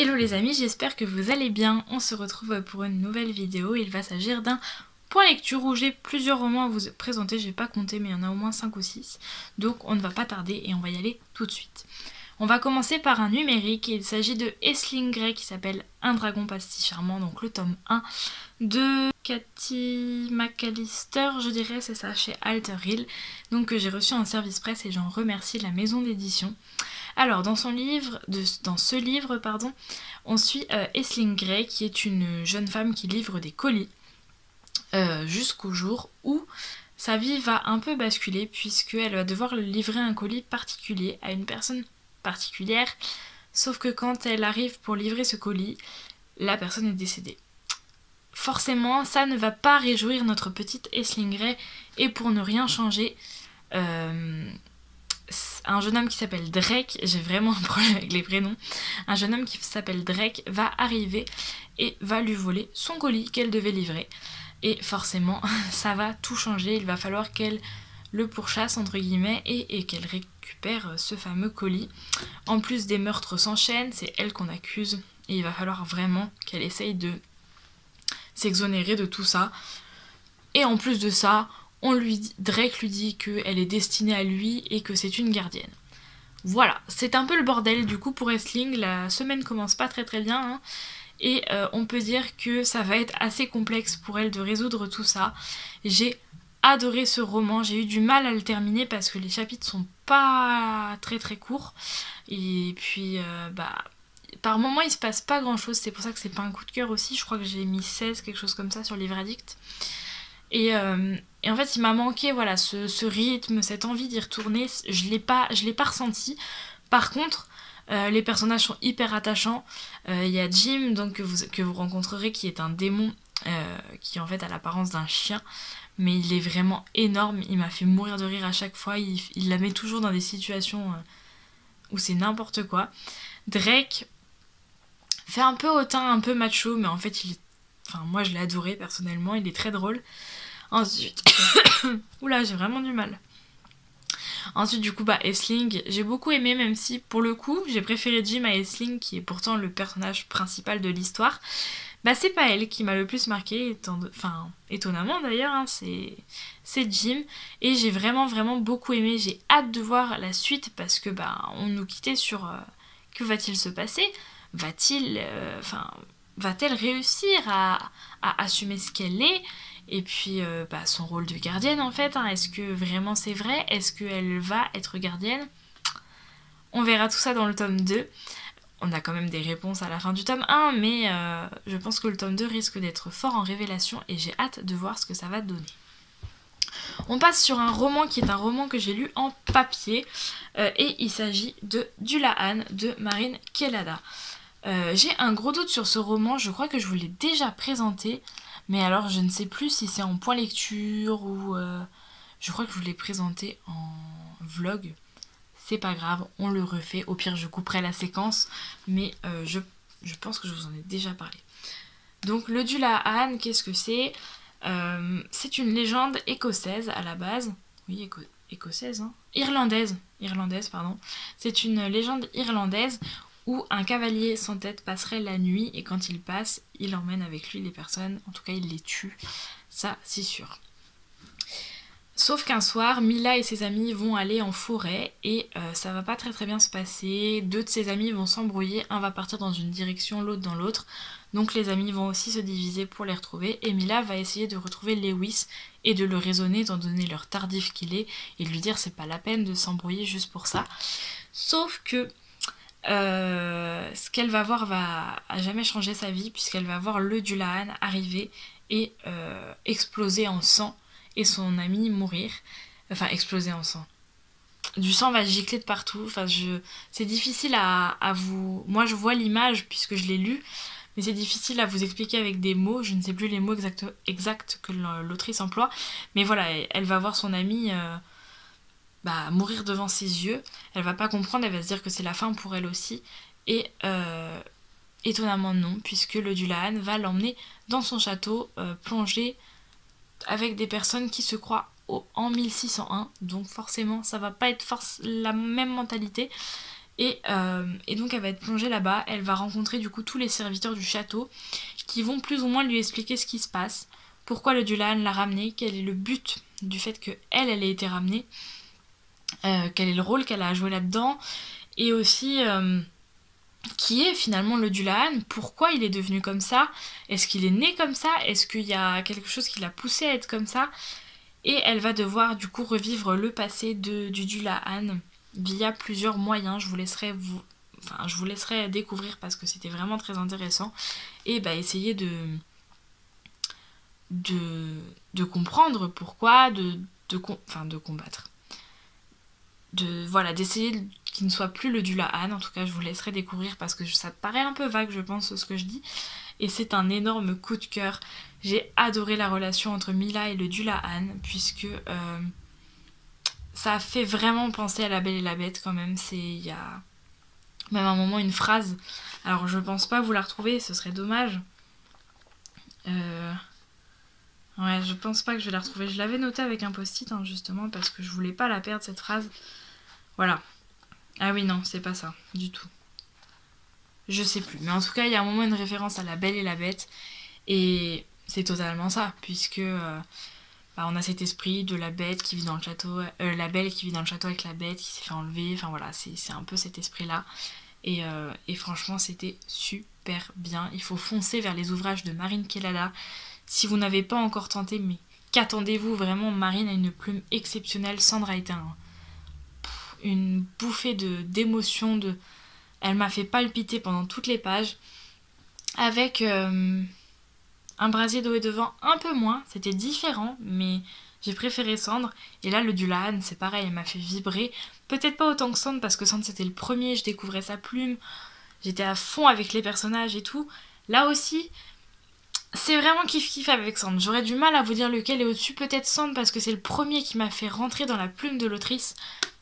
Hello les amis, j'espère que vous allez bien. On se retrouve pour une nouvelle vidéo. Il va s'agir d'un point lecture où j'ai plusieurs romans à vous présenter. J'ai pas compté mais il y en a au moins 5 ou 6. Donc on ne va pas tarder et on va y aller tout de suite. On va commencer par un numérique. Il s'agit de Aisling Grey qui s'appelle Un dragon pas si charmant, donc le tome 1 de Cathy McAllister, je dirais, c'est ça, chez Alter Hill, donc que j'ai reçu en service presse et j'en remercie la maison d'édition. Alors dans ce livre, on suit Aisling Grey qui est une jeune femme qui livre des colis jusqu'au jour où sa vie va un peu basculer puisqu'elle va devoir livrer un colis particulier à une personne particulière, sauf que quand elle arrive pour livrer ce colis, la personne est décédée. Forcément, ça ne va pas réjouir notre petite Aisling Grey et pour ne rien changer, un jeune homme qui s'appelle Drake, j'ai vraiment un problème avec les prénoms, un jeune homme qui s'appelle Drake va arriver et va lui voler son colis qu'elle devait livrer. Et forcément, ça va tout changer, il va falloir qu'elle le pourchasse entre guillemets et qu'elle récupère ce fameux colis. En plus, des meurtres s'enchaînent, c'est elle qu'on accuse et il va falloir vraiment qu'elle essaye de s'exonérer de tout ça. Et en plus de ça, Drake lui dit qu'elle est destinée à lui et que c'est une gardienne. Voilà, c'est un peu le bordel du coup pour Aisling, la semaine commence pas très très bien hein, et on peut dire que ça va être assez complexe pour elle de résoudre tout ça. J'ai adoré ce roman, j'ai eu du mal à le terminer parce que les chapitres sont pas très très courts et puis par moments il se passe pas grand chose, c'est pour ça que c'est pas un coup de cœur aussi, je crois que j'ai mis 16, quelque chose comme ça sur Livre Addict. Et en fait il m'a manqué voilà, ce rythme, cette envie d'y retourner, je l'ai pas ressenti. Par contre, les personnages sont hyper attachants. Il y a Jim donc, que vous rencontrerez qui est un démon qui en fait a l'apparence d'un chien. Mais il est vraiment énorme, il m'a fait mourir de rire à chaque fois, il la met toujours dans des situations où c'est n'importe quoi. Drake fait un peu hautain, un peu macho, mais en fait moi je l'ai adoré personnellement, il est très drôle. Ensuite, oula j'ai vraiment du mal. Ensuite du coup Aisling, j'ai beaucoup aimé même si pour le coup j'ai préféré Jim à Aisling qui est pourtant le personnage principal de l'histoire. C'est pas elle qui m'a le plus marqué, étonnamment d'ailleurs, hein, c'est Jim. Et j'ai vraiment beaucoup aimé, j'ai hâte de voir la suite parce que on nous quittait sur que va-t-il se passer ? Va-t-elle réussir à assumer ce qu'elle est ? Et puis son rôle de gardienne en fait, hein, est-ce que vraiment c'est vrai ? Est-ce qu'elle va être gardienne ? On verra tout ça dans le tome 2. On a quand même des réponses à la fin du tome 1, mais je pense que le tome 2 risque d'être fort en révélation et j'ai hâte de voir ce que ça va donner. On passe sur un roman qui est un roman que j'ai lu en papier et il s'agit de Dullahan de Marine Kellada. J'ai un gros doute sur ce roman, je crois que je vous l'ai déjà présenté, mais alors je ne sais plus si c'est en point lecture ou... je crois que je vous l'ai présenté en vlog. C'est pas grave, on le refait. Au pire, je couperai la séquence, mais je pense que je vous en ai déjà parlé. Donc, le Dullahan, qu'est-ce que c'est ? C'est une légende écossaise à la base. Oui, écossaise, hein ? Irlandaise, pardon. C'est une légende irlandaise où un cavalier sans tête passerait la nuit et quand il passe, il emmène avec lui les personnes. En tout cas, il les tue. Ça, c'est sûr. Sauf qu'un soir, Mila et ses amis vont aller en forêt et ça va pas très bien se passer. Deux de ses amis vont s'embrouiller, un va partir dans une direction, l'autre dans l'autre. Donc les amis vont aussi se diviser pour les retrouver et Mila va essayer de retrouver Lewis et de le raisonner étant donné l'heure tardive qu'il est et de lui dire c'est pas la peine de s'embrouiller juste pour ça. Sauf que ce qu'elle va voir va à jamais changer sa vie puisqu'elle va voir le Dullahan arriver et exploser en sang. Et son ami mourir, exploser en sang. Du sang va gicler de partout, c'est difficile à vous... Moi je vois l'image puisque je l'ai lu, mais c'est difficile à vous expliquer avec des mots, je ne sais plus les mots exacts que l'autrice emploie, mais voilà, elle va voir son ami mourir devant ses yeux, elle va pas comprendre, elle va se dire que c'est la fin pour elle aussi, et étonnamment non, puisque le Dullahan va l'emmener dans son château, plonger avec des personnes qui se croient en 1601, donc forcément ça va pas être la même mentalité Et donc elle va être plongée là-bas, elle va rencontrer du coup tous les serviteurs du château qui vont plus ou moins lui expliquer ce qui se passe, pourquoi le Dullahan l'a ramenée, quel est le but du fait que elle ait été ramenée, quel est le rôle qu'elle a à jouer là-dedans, et aussi qui est finalement le Dullahan, pourquoi il est devenu comme ça, est-ce qu'il est né comme ça, est-ce qu'il y a quelque chose qui l'a poussé à être comme ça, et elle va devoir du coup revivre le passé du Dullahan via plusieurs moyens. Je vous laisserai découvrir parce que c'était vraiment très intéressant, et essayer de comprendre pourquoi, de combattre. D'essayer qu'il ne soit plus le Dullahan. En tout cas, je vous laisserai découvrir parce que ça paraît un peu vague, je pense, ce que je dis. Et c'est un énorme coup de cœur. J'ai adoré la relation entre Mila et le Dullahan, puisque ça a fait vraiment penser à La Belle et la Bête quand même. Il y a même un moment une phrase. Alors je pense pas vous la retrouver, ce serait dommage. Ouais, je pense pas que je vais la retrouver. Je l'avais notée avec un post-it justement parce que je voulais pas la perdre cette phrase. Voilà. Ah oui, non, c'est pas ça, du tout. Je sais plus. Mais en tout cas, il y a un moment une référence à La Belle et la Bête. Et c'est totalement ça, puisque on a cet esprit de la bête qui vit dans le château, la belle qui vit dans le château avec la bête qui s'est fait enlever. Enfin voilà, c'est un peu cet esprit-là. Et franchement, c'était super bien. Il faut foncer vers les ouvrages de Marine Quellada. Si vous n'avez pas encore tenté, mais qu'attendez-vous vraiment? Marine a une plume exceptionnelle. Sandra a été une bouffée d'émotion. Elle m'a fait palpiter pendant toutes les pages. Avec un brasier d'eau et de vent un peu moins. C'était différent, mais j'ai préféré Cendre. Et là, le Dullahan, c'est pareil, elle m'a fait vibrer. Peut-être pas autant que Cendre, parce que Cendre, c'était le premier, je découvrais sa plume. J'étais à fond avec les personnages et tout. Là aussi, c'est vraiment kiff-kiff avec Cendre. J'aurais du mal à vous dire lequel est au-dessus. Peut-être Cendre, parce que c'est le premier qui m'a fait rentrer dans la plume de l'autrice.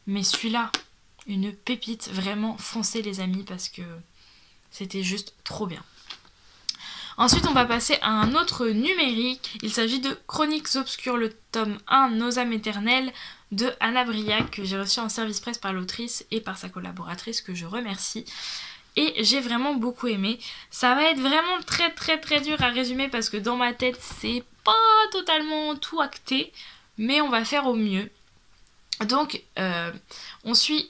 Mais celui-là, une pépite. Vraiment, foncez les amis, parce que c'était juste trop bien. Ensuite, on va passer à un autre numérique. Il s'agit de Chroniques obscures, le tome 1, Nos âmes éternelles, de Anna Briac, que j'ai reçu en service presse par l'autrice et par sa collaboratrice, que je remercie. Et j'ai vraiment beaucoup aimé. Ça va être vraiment très très très dur à résumer parce que dans ma tête, c'est pas totalement tout acté, mais on va faire au mieux. Donc, on suit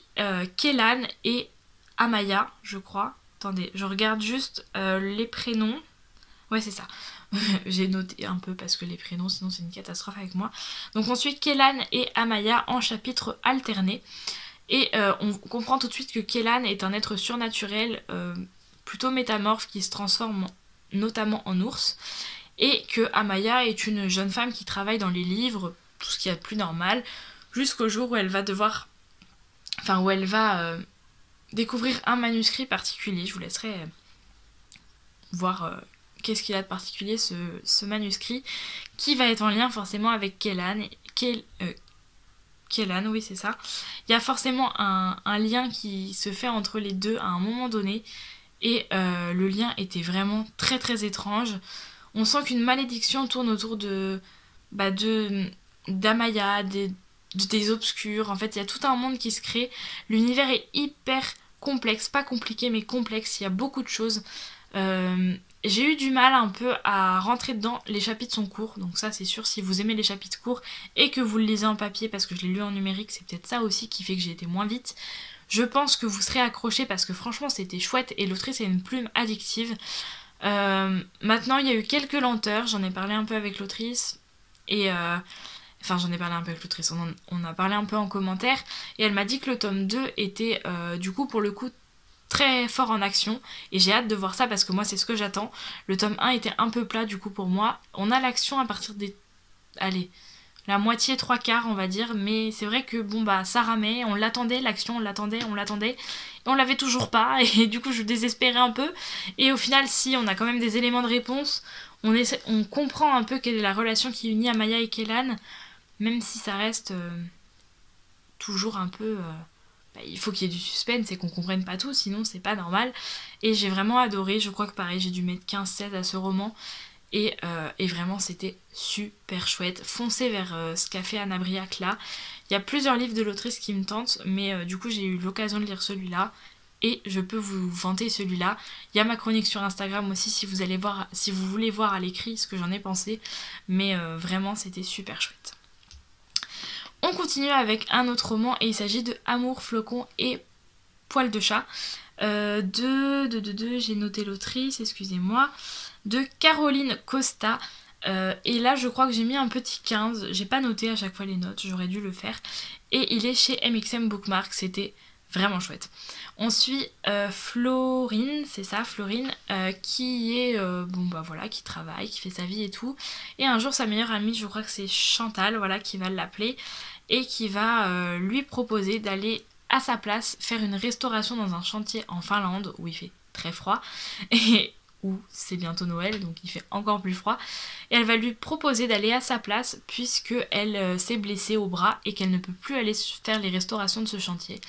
Kellan et Amaya, je crois. Attendez, je regarde juste les prénoms. Ouais, c'est ça. J'ai noté un peu parce que les prénoms, sinon c'est une catastrophe avec moi. Donc on suit Kellan et Amaya en chapitres alternés. Et on comprend tout de suite que Kellan est un être surnaturel, plutôt métamorphe, qui se transforme notamment en ours. Et que Amaya est une jeune femme qui travaille dans les livres, tout ce qu'il y a de plus normal, jusqu'au jour où elle va découvrir un manuscrit particulier. Je vous laisserai voir qu'est-ce qu'il a de particulier ce manuscrit, qui va être en lien forcément avec Kellan. Kellan, oui c'est ça. Il y a forcément un lien qui se fait entre les deux à un moment donné, et le lien était vraiment très très étrange. On sent qu'une malédiction tourne autour d'Amaya, des obscurs. En fait, il y a tout un monde qui se crée. L'univers est hyper complexe, pas compliqué mais complexe, il y a beaucoup de choses. J'ai eu du mal un peu à rentrer dedans. Les chapitres sont courts, donc ça c'est sûr. Si vous aimez les chapitres courts et que vous le lisez en papier, parce que je l'ai lu en numérique, c'est peut-être ça aussi qui fait que j'ai été moins vite. Je pense que vous serez accrochés parce que franchement c'était chouette et l'autrice a une plume addictive. Maintenant il y a eu quelques lenteurs, j'en ai parlé un peu avec l'autrice et j'en ai parlé un peu avec l'autrice, on a parlé un peu en commentaire et elle m'a dit que le tome 2 était du coup pour le coup très fort en action et j'ai hâte de voir ça parce que moi c'est ce que j'attends. Le tome 1 était un peu plat du coup pour moi. On a l'action à partir des... la moitié, 3/4 on va dire, mais c'est vrai que ça ramait, on l'attendait, l'action on l'attendait, et on l'avait toujours pas et du coup je désespérais un peu. Et au final si, on a quand même des éléments de réponse, on comprend un peu quelle est la relation qui unit Amaya et Kellan, même si ça reste toujours un peu... il faut qu'il y ait du suspense et qu'on comprenne pas tout, sinon c'est pas normal. Et j'ai vraiment adoré, je crois que pareil j'ai dû mettre 15-16 à ce roman. Et vraiment c'était super chouette. Foncez vers ce qu'a fait Anna Briac là. Il y a plusieurs livres de l'autrice qui me tentent, mais du coup j'ai eu l'occasion de lire celui-là et je peux vous vanter celui-là. Il y a ma chronique sur Instagram aussi si vous voulez voir à l'écrit ce que j'en ai pensé, mais vraiment c'était super chouette. On continue avec un autre roman et il s'agit de Amour, Flocon et Poil de chat. J'ai noté l'autrice, excusez-moi, de Caroline Costa. Et là je crois que j'ai mis un petit 15, j'ai pas noté à chaque fois les notes, j'aurais dû le faire. Et il est chez MXM Bookmark, c'était vraiment chouette. On suit Florine, c'est ça, Florine, qui est, qui travaille, qui fait sa vie et tout. Et un jour sa meilleure amie, je crois que c'est Chantal, voilà, qui va l'appeler et qui va lui proposer d'aller à sa place faire une restauration dans un chantier en Finlande où il fait très froid et où c'est bientôt Noël donc il fait encore plus froid, et elle va lui proposer d'aller à sa place puisque elle s'est blessée au bras et qu'elle ne peut plus aller faire les restaurations de ce chantier.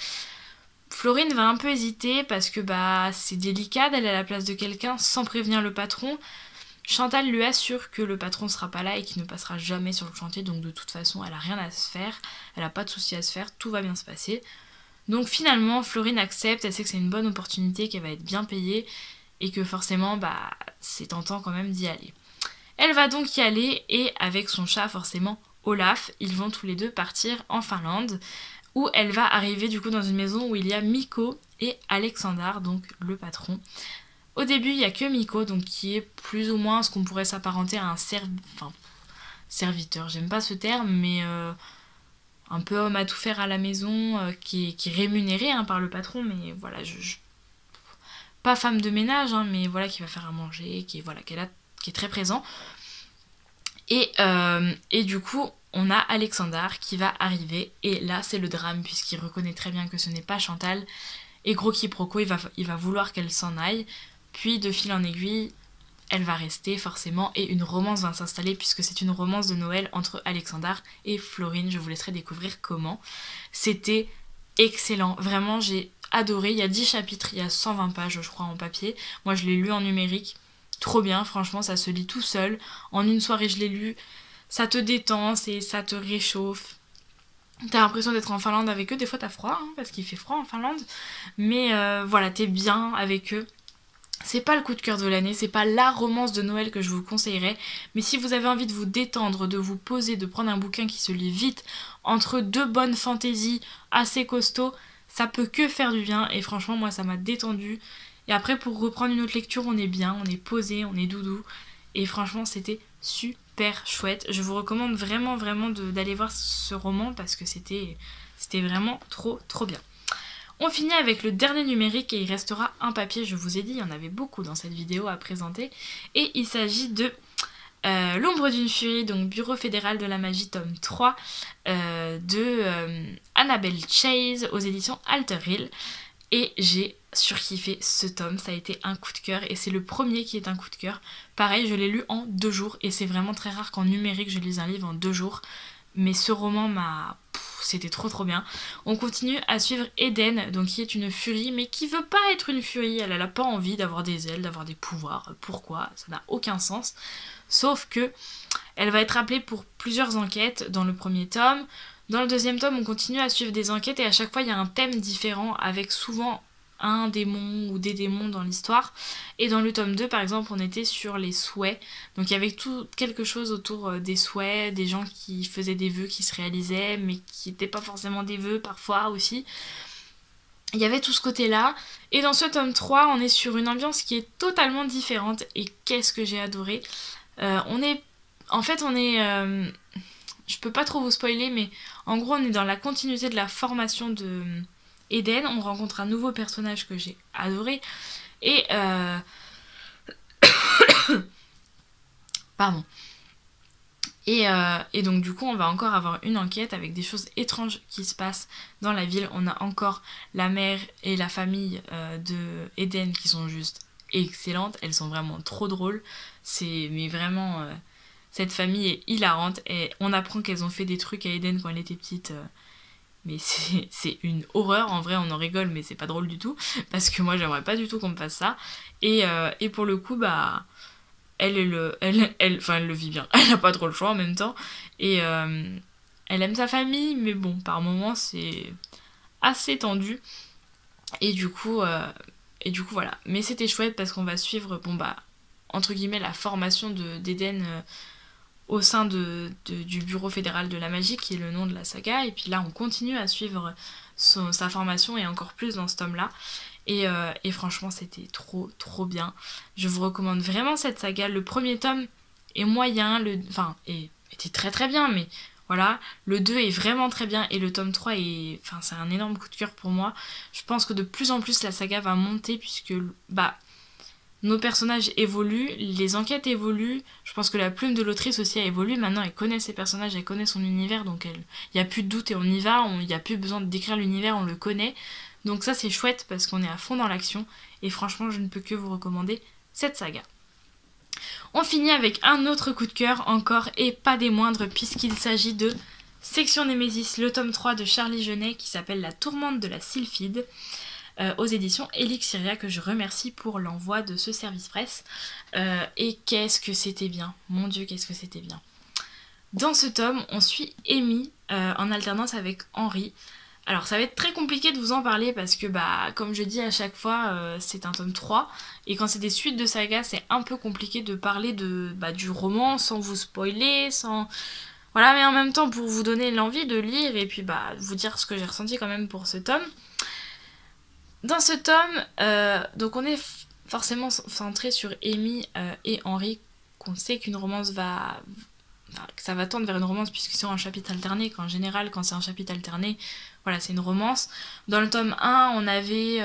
Florine va un peu hésiter parce que c'est délicat d'aller à la place de quelqu'un sans prévenir le patron. Chantal lui assure que le patron sera pas là et qu'il ne passera jamais sur le chantier, donc de toute façon elle a rien à se faire, elle a pas de soucis à se faire, tout va bien se passer. Donc finalement Florine accepte, elle sait que c'est une bonne opportunité, qu'elle va être bien payée et que forcément c'est tentant quand même d'y aller. Elle va donc y aller et avec son chat forcément Olaf, ils vont tous les deux partir en Finlande où elle va arriver du coup dans une maison où il y a Mikko et Alexandar, donc le patron. Au début il n'y a que Mikko, donc qui est plus ou moins ce qu'on pourrait s'apparenter à un serviteur, j'aime pas ce terme, mais un peu homme à tout faire à la maison, qui est rémunéré par le patron, mais voilà, pas femme de ménage, mais voilà, qui va faire à manger, qui est très présent. Et du coup, on a Alexandar qui va arriver, et là c'est le drame, puisqu'il reconnaît très bien que ce n'est pas Chantal, et gros quiproquo, il va vouloir qu'elle s'en aille, puis de fil en aiguille, elle va rester forcément, et une romance va s'installer, puisque c'est une romance de Noël entre Alexandar et Florine. Je vous laisserai découvrir comment. C'était excellent, vraiment j'ai adoré. Il y a 10 chapitres, il y a 120 pages je crois en papier, moi je l'ai lu en numérique, trop bien, franchement ça se lit tout seul, en une soirée je l'ai lu, ça te détend, ça te réchauffe, t'as l'impression d'être en Finlande avec eux, des fois t'as froid, parce qu'il fait froid en Finlande, mais voilà, t'es bien avec eux. C'est pas le coup de cœur de l'année, c'est pas la romance de Noël que je vous conseillerais, mais si vous avez envie de vous détendre, de vous poser, de prendre un bouquin qui se lit vite, entre deux bonnes fantaisies assez costauds, ça peut que faire du bien, et franchement moi ça m'a détendu. Et après pour reprendre une autre lecture, on est bien, on est posé, on est doudou, et franchement c'était super chouette. Je vous recommande vraiment d'aller voir ce roman parce que c'était vraiment trop bien. On finit avec le dernier numérique et il restera un papier, je vous ai dit, il y en avait beaucoup dans cette vidéo à présenter. Et il s'agit de L'ombre d'une furie, donc Bureau fédéral de la magie tome 3 de Annabelle Chase aux éditions Alter Hill. Et j'ai surkiffé ce tome, ça a été un coup de cœur et c'est le premier qui est un coup de cœur. Pareil, je l'ai lu en 2 jours et c'est vraiment très rare qu'en numérique je lise un livre en 2 jours. Mais ce roman c'était trop bien. On continue à suivre Eden, donc qui est une furie, mais qui veut pas être une furie. Elle a pas envie d'avoir des ailes, d'avoir des pouvoirs. Pourquoi? Ça n'a aucun sens. Sauf que elle va être appelée pour plusieurs enquêtes dans le premier tome. Dans le deuxième tome, on continue à suivre des enquêtes et à chaque fois il y a un thème différent avec souvent un démon ou des démons dans l'histoire. Et dans le tome 2 par exemple on était sur les souhaits, donc il y avait tout quelque chose autour des souhaits, des gens qui faisaient des vœux qui se réalisaient mais qui n'étaient pas forcément des vœux parfois aussi. Il y avait tout ce côté là, et dans ce tome 3 on est sur une ambiance qui est totalement différente et qu'est-ce que j'ai adoré. Je peux pas trop vous spoiler, mais en gros on est dans la continuité de la formation de Eden, on rencontre un nouveau personnage que j'ai adoré, et pardon. Et donc du coup on va encore avoir une enquête avec des choses étranges qui se passent dans la ville. On a encore la mère et la famille de Eden qui sont juste excellentes, elles sont vraiment trop drôles, mais vraiment cette famille est hilarante et on apprend qu'elles ont fait des trucs à Eden quand elle était petite. Mais c'est une horreur, en vrai on en rigole mais c'est pas drôle du tout, parce que moi j'aimerais pas du tout qu'on me fasse ça. Et pour le coup elle le vit bien, elle a pas trop le choix en même temps, et elle aime sa famille, mais bon par moments c'est assez tendu. Et du coup voilà. Mais c'était chouette parce qu'on va suivre, bon bah, entre guillemets, la formation d'Eden au sein du Bureau fédéral de la magie, qui est le nom de la saga. Et puis là, on continue à suivre sa formation et encore plus dans ce tome-là. Et franchement, c'était trop trop bien. Je vous recommande vraiment cette saga. Le premier tome est moyen, était très très bien, mais voilà. Le 2 est vraiment très bien et le tome 3 c'est un énorme coup de cœur pour moi. Je pense que de plus en plus la saga va monter puisque nos personnages évoluent, les enquêtes évoluent. Je pense que la plume de l'autrice aussi a évolué. Maintenant, elle connaît ses personnages, elle connaît son univers, donc il n'y a plus de doute et on y va. Il n'y a plus besoin de décrire l'univers, on le connaît. Donc ça, c'est chouette parce qu'on est à fond dans l'action. Et franchement, je ne peux que vous recommander cette saga. On finit avec un autre coup de cœur encore et pas des moindres puisqu'il s'agit de Section Némésis, le tome 3 de Charlie Jeunet qui s'appelle La Tourmente de la Sylphide. Aux éditions Elixiria, que je remercie pour l'envoi de ce service presse. Et qu'est-ce que c'était bien, mon Dieu, qu'est-ce que c'était bien. Dans ce tome, on suit Amy en alternance avec Henri. Alors ça va être très compliqué de vous en parler parce que comme je dis à chaque fois, c'est un tome 3 et quand c'est des suites de sagas, c'est un peu compliqué de parler du roman sans vous spoiler, voilà, mais en même temps pour vous donner l'envie de lire et puis vous dire ce que j'ai ressenti quand même pour ce tome. Dans ce tome, donc on est forcément centré sur Amy et Henri, qu'on sait qu'une romance que ça va tendre vers une romance puisqu'ils sont en chapitre alterné, qu'en général quand c'est un chapitre alterné, voilà, c'est une romance. Dans le tome 1, on avait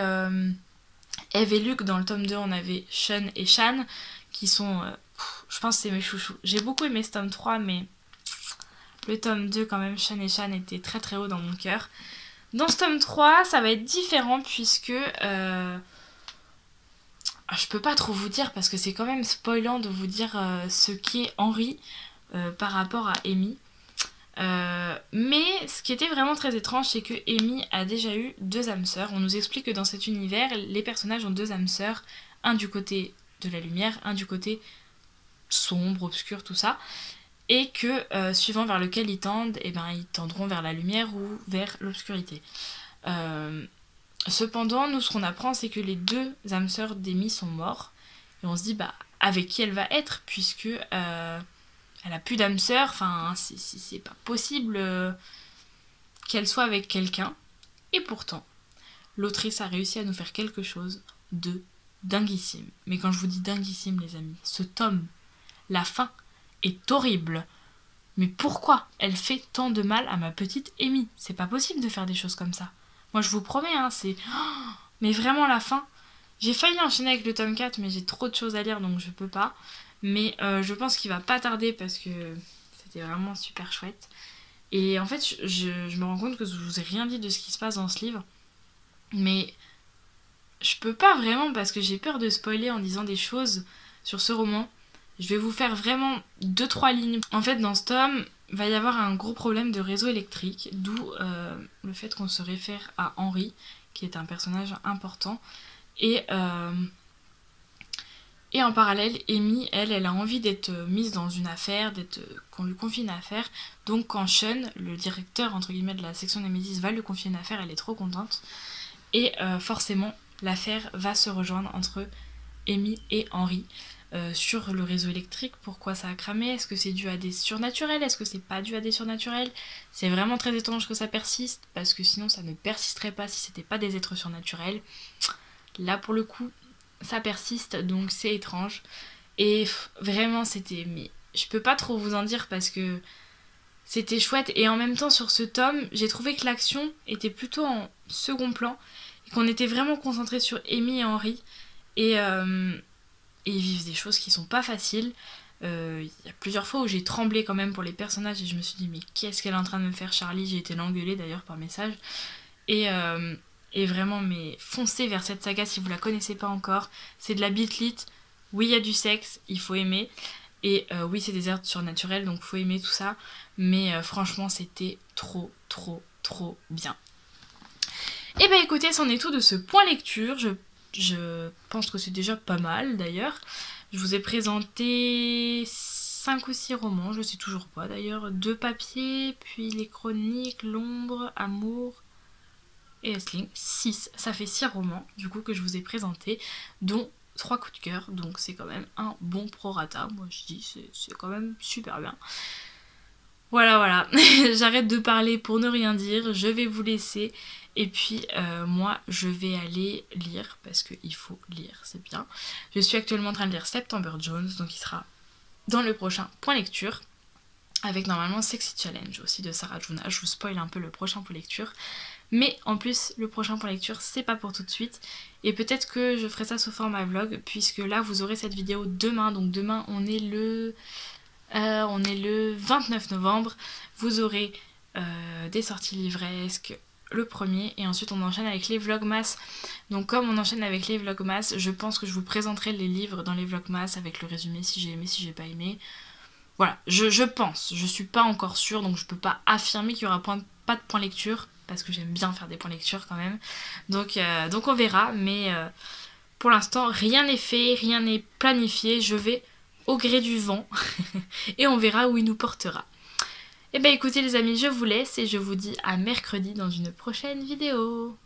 Eve et Luc, dans le tome 2, on avait Sean et Shan, qui sont, je pense que c'est mes chouchous. J'ai beaucoup aimé ce tome 3, mais le tome 2, quand même, Sean et Shan étaient très très haut dans mon cœur. Dans ce tome 3, ça va être différent puisque je peux pas trop vous dire parce que c'est quand même spoilant de vous dire ce qu'est Henri par rapport à Amy. Mais ce qui était vraiment très étrange, c'est que Amy a déjà eu 2 âmes sœurs. On nous explique que dans cet univers, les personnages ont 2 âmes sœurs, un du côté de la lumière, un du côté sombre, obscur, tout ça. Et que suivant vers lequel ils tendent, ils tendront vers la lumière ou vers l'obscurité. Cependant, nous ce qu'on apprend, c'est que les 2 âmes sœurs d'Amy sont morts. Et on se dit, avec qui elle va être, puisque elle a plus d'âme sœur, c'est pas possible qu'elle soit avec quelqu'un. Et pourtant, l'autrice a réussi à nous faire quelque chose de dinguissime. Mais quand je vous dis dinguissime, les amis, ce tome, la fin, est horrible. Mais pourquoi elle fait tant de mal à ma petite Amy? C'est pas possible de faire des choses comme ça. Moi je vous promets, c'est... Oh, mais vraiment la fin. J'ai failli enchaîner avec le tome 4, mais j'ai trop de choses à lire donc je peux pas. Mais je pense qu'il va pas tarder parce que c'était vraiment super chouette. Et en fait, je me rends compte que je vous ai rien dit de ce qui se passe dans ce livre. Mais je peux pas vraiment parce que j'ai peur de spoiler en disant des choses sur ce roman. Je vais vous faire vraiment 2-3 lignes. En fait, dans ce tome, il va y avoir un gros problème de réseau électrique, d'où le fait qu'on se réfère à Henri, qui est un personnage important. Et en parallèle, Amy, elle a envie d'être mise dans une affaire, qu'on lui confie une affaire. Donc quand Sean, le directeur entre guillemets de la section Némésis, va lui confier une affaire, elle est trop contente. Et forcément, l'affaire va se rejoindre entre Amy et Henri. Sur le réseau électrique, pourquoi ça a cramé, est-ce que c'est dû à des surnaturels, est-ce que c'est pas dû à des surnaturels? C'est vraiment très étrange que ça persiste, parce que sinon ça ne persisterait pas si c'était pas des êtres surnaturels. Là pour le coup, ça persiste, donc c'est étrange. Et vraiment c'était... Mais je peux pas trop vous en dire parce que c'était chouette. Et en même temps sur ce tome, j'ai trouvé que l'action était plutôt en second plan, et qu'on était vraiment concentré sur Amy et Henri. Et ils vivent des choses qui sont pas faciles. Il y a plusieurs fois où j'ai tremblé quand même pour les personnages et je me suis dit mais qu'est-ce qu'elle est en train de me faire Charlie? J'ai été l'engueuler d'ailleurs par message. Et vraiment, mais foncez vers cette saga si vous la connaissez pas encore. C'est de la bitlit. Oui, il y a du sexe, il faut aimer. Et oui, c'est des êtres surnaturels, donc faut aimer tout ça. Mais franchement, c'était trop, trop, trop bien. Et écoutez, c'en est tout de ce point lecture. Je pense que c'est déjà pas mal d'ailleurs. Je vous ai présenté 5 ou 6 romans, je sais toujours pas d'ailleurs. 2 papiers, puis les chroniques, l'ombre, amour et Aisling, 6. Ça fait 6 romans du coup que je vous ai présentés, dont 3 coups de cœur, donc c'est quand même un bon prorata. Moi je dis c'est quand même super bien. Voilà, j'arrête de parler pour ne rien dire, je vais vous laisser. Et puis moi je vais aller lire, parce qu'il faut lire, c'est bien. Je suis actuellement en train de lire September Jones, donc il sera dans le prochain point lecture. Avec normalement Sexy Challenge aussi de Sarah Juna. Je vous spoil un peu le prochain point lecture. Mais en plus le prochain point lecture c'est pas pour tout de suite. Et peut-être que je ferai ça sous format vlog, puisque là vous aurez cette vidéo demain. Donc demain on est le 29 novembre. Vous aurez des sorties livresques le premier, et ensuite on enchaîne avec les vlogmas. Donc comme on enchaîne avec les vlogmas, je pense que je vous présenterai les livres dans les vlogmas avec le résumé, si j'ai aimé, si j'ai pas aimé. Voilà, je pense, je suis pas encore sûre, donc je peux pas affirmer qu'il y aura pas de point lecture, parce que j'aime bien faire des points lecture quand même. Donc on verra, mais pour l'instant rien n'est fait, rien n'est planifié, je vais au gré du vent et on verra où il nous portera. Et ben écoutez les amis, je vous laisse et je vous dis à mercredi dans une prochaine vidéo.